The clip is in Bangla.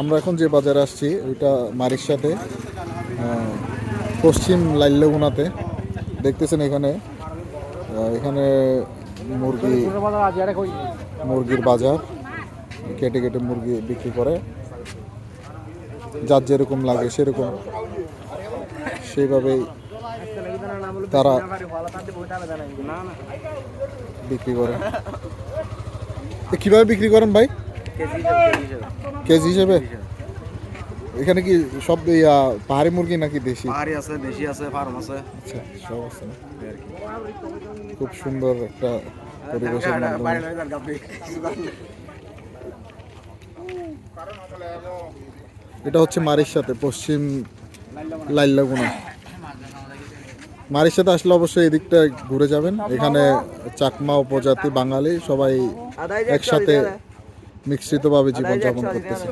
আমরা এখন যে বাজারে আসছি ওইটা মারির সাথে পশ্চিম লাইল্যগুনাতে দেখতেছেন এখানে এখানে মুরগির বাজার কেটে কেটে মুরগি বিক্রি করে যার যেরকম লাগে সেরকম সেইভাবেই তারা বিক্রি করে। কিভাবে বিক্রি করেন ভাই? কেজি হিসেবে। এখানে কি সব পাহাড়ি মুরগি নাকি দেশি? পাহাড়ি আছে, দেশি আছে, ফার্ম আছে। আচ্ছা, সব আছে না? খুব সুন্দর একটা পরিবেশের মাধ্যমে এটা হচ্ছে মারির সাথে পশ্চিম লাইল্যগুনা। মারির সাথে আসলে অবশ্যই এদিকটা ঘুরে যাবেন। এখানে চাকমা উপজাতি বাঙালি সবাই একসাথে মিশ্রিতভাবে জীবনযাপন করতেছে।